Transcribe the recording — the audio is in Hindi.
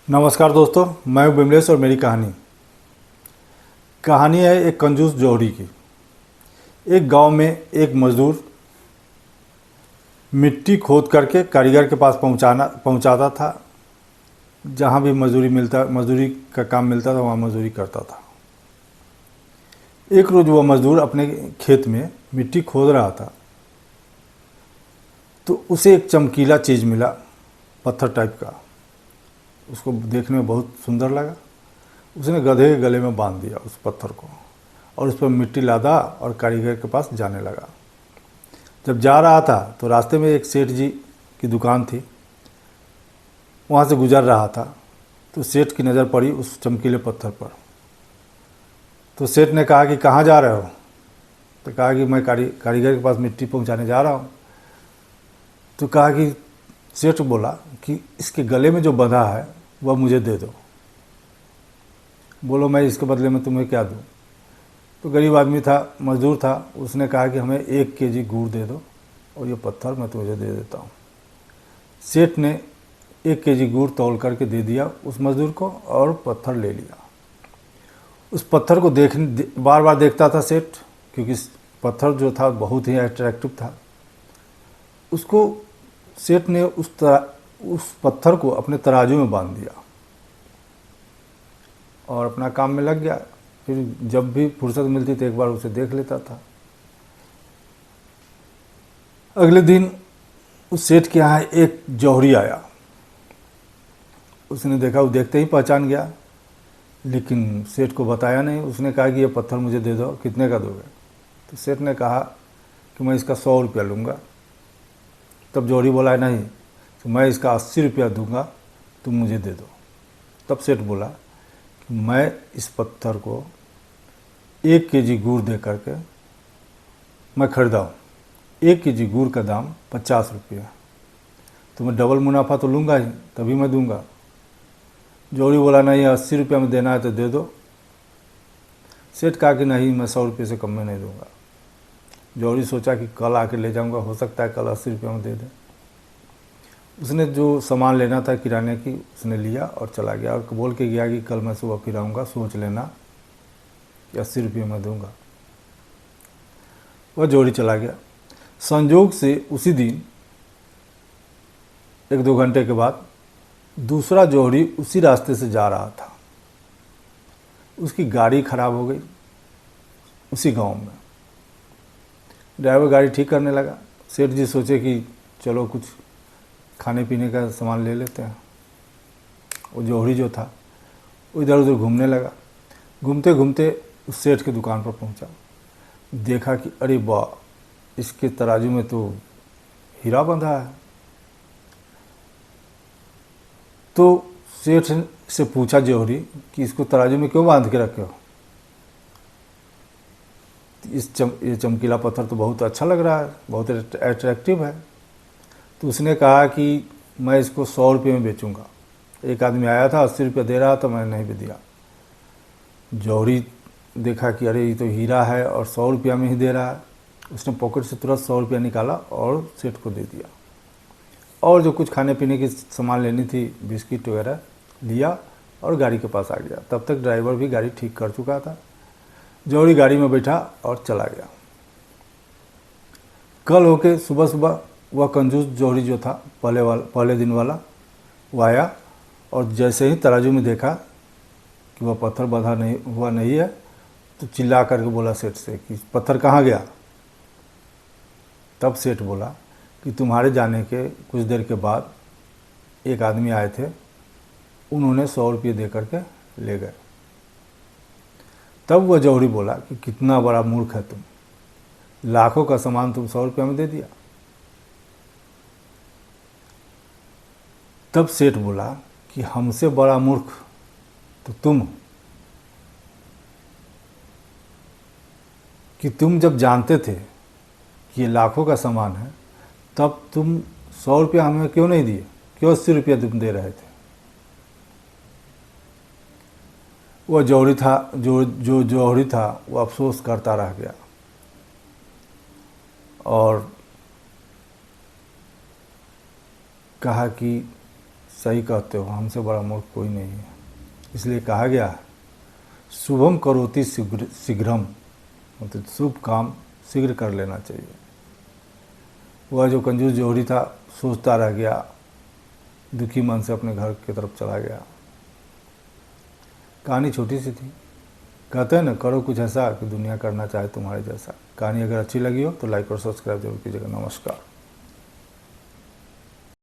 नमस्कार दोस्तों, मैं हूं बिमलेश और मेरी कहानी है एक कंजूस जौहरी की। एक गांव में एक मजदूर मिट्टी खोद करके कारीगर के पास पहुंचाता था। जहां भी मजदूरी का काम मिलता था वहां मजदूरी करता था। एक रोज़ वह मजदूर अपने खेत में मिट्टी खोद रहा था तो उसे एक चमकीला चीज़ मिला, पत्थर टाइप का। उसको देखने में बहुत सुंदर लगा। उसने गधे के गले में बांध दिया उस पत्थर को और उस पर मिट्टी लादा और कारीगर के पास जाने लगा। जब जा रहा था तो रास्ते में एक सेठ जी की दुकान थी, वहाँ से गुजर रहा था तो सेठ की नज़र पड़ी उस चमकीले पत्थर पर। तो सेठ ने कहा कि कहाँ जा रहे हो? तो कहा कि मैं कारीगर के पास मिट्टी पहुँचाने जा रहा हूँ। तो कहा कि सेठ बोला कि इसके गले में जो बंधा है वह मुझे दे दो। बोलो मैं इसके बदले में तुम्हें क्या दूँ? तो गरीब आदमी था, मजदूर था, उसने कहा कि हमें 1 केजी गुड़ दे दो और ये पत्थर मैं तुझे दे देता हूँ। सेठ ने 1 केजी गुड़ तौल करके दे दिया उस मजदूर को और पत्थर ले लिया। उस पत्थर को बार बार देखता था सेठ, क्योंकि पत्थर जो था बहुत ही अट्रैक्टिव था। उसको सेठ ने उस पत्थर को अपने तराजू में बांध दिया और अपना काम में लग गया। फिर जब भी फुर्सत मिलती तो एक बार उसे देख लेता था। अगले दिन उस सेठ के यहाँ एक जौहरी आया। उसने देखा, वो देखते ही पहचान गया, लेकिन सेठ को बताया नहीं। उसने कहा कि ये पत्थर मुझे दे दो, कितने का दोगे? तो सेठ ने कहा कि मैं इसका 100 रुपया लूँगा। तब जौहरी बोला नहीं, तो मैं इसका 80 रुपया दूँगा, तुम मुझे दे दो। तब सेठ बोला कि मैं इस पत्थर को 1 केजी गुड़ दे करके मैं खरीदा हूँ। 1 केजी गुड़ का दाम 50 रुपया, तो मैं डबल मुनाफा तो लूँगा ही, तभी मैं दूँगा। जौहरी बोला नहीं, 80 रुपया में देना है तो दे दो। सेठ कहा कि नहीं, मैं 100 रुपये से कम में नहीं दूँगा। जौहरी सोचा कि कल आके ले जाऊँगा, हो सकता है कल 80 रुपये में दे दे। उसने जो सामान लेना था किराने की उसने लिया और चला गया और बोल के गया कि कल मैं सुबह फिर आऊँगा, सोच लेना कि 80 रुपये में दूँगा। वह जौहरी चला गया। संयोग से उसी दिन 1-2 घंटे के बाद दूसरा जौहरी उसी रास्ते से जा रहा था। उसकी गाड़ी खराब हो गई उसी गांव में। ड्राइवर गाड़ी ठीक करने लगा। सेठ जी सोचे कि चलो कुछ खाने पीने का सामान ले लेते हैं। वो जौहरी जो था वो इधर उधर घूमने लगा। घूमते घूमते उस सेठ की दुकान पर पहुंचा। देखा कि अरे वाह, इसके तराजू में तो हीरा बंधा है। तो सेठ से पूछा जौहरी कि इसको तराजू में क्यों बांध के रखे हो? ये चमकीला पत्थर तो बहुत अच्छा लग रहा है, बहुत अट्रैक्टिव है। तो उसने कहा कि मैं इसको 100 रुपये में बेचूंगा। एक आदमी आया था, 80 रुपये दे रहा था, मैंने नहीं भी दिया। जौहरी देखा कि अरे ये तो हीरा है और 100 रुपया में ही दे रहा है। उसने पॉकेट से तुरंत 100 रुपया निकाला और सेठ को दे दिया और जो कुछ खाने पीने की सामान लेनी थी, बिस्किट वगैरह, लिया और गाड़ी के पास आ गया। तब तक ड्राइवर भी गाड़ी ठीक कर चुका था। जौहरी गाड़ी में बैठा और चला गया। कल होके सुबह सुबह वह कंजूस जौहरी जो था पहले दिन वाला, वो आया और जैसे ही तराजू में देखा कि वह पत्थर बंधा नहीं है, तो चिल्ला करके बोला सेठ से कि पत्थर कहाँ गया? तब सेठ बोला कि तुम्हारे जाने के कुछ देर के बाद एक आदमी आए थे, उन्होंने 100 रुपये दे करके ले गए। तब वह जौहरी बोला कि कितना बड़ा मूर्ख है तुम, लाखों का सामान तुम 100 रुपये में दे दिया। तब सेठ बोला कि हमसे बड़ा मूर्ख तो तुम, कि तुम जब जानते थे कि ये लाखों का सामान है, तब तुम 100 रुपया हमें क्यों नहीं दिए? क्यों 80 रुपया तुम दे रहे थे? वह जौहरी था, जो जौहरी था, वो अफसोस करता रह गया और कहा कि सही कहते हो, हमसे बड़ा मूर्ख कोई नहीं है। इसलिए कहा गया शुभम करोति शीघ्रम, मतलब शुभ काम शीघ्र कर लेना चाहिए। वह जो कंजूस जोहरी था सोचता रह गया, दुखी मन से अपने घर की तरफ चला गया। कहानी छोटी सी थी। कहते हैं ना, करो कुछ ऐसा कि दुनिया करना चाहे तुम्हारे जैसा। कहानी अगर अच्छी लगी हो तो लाइक और सब्सक्राइब जरूर कीजिएगा। नमस्कार।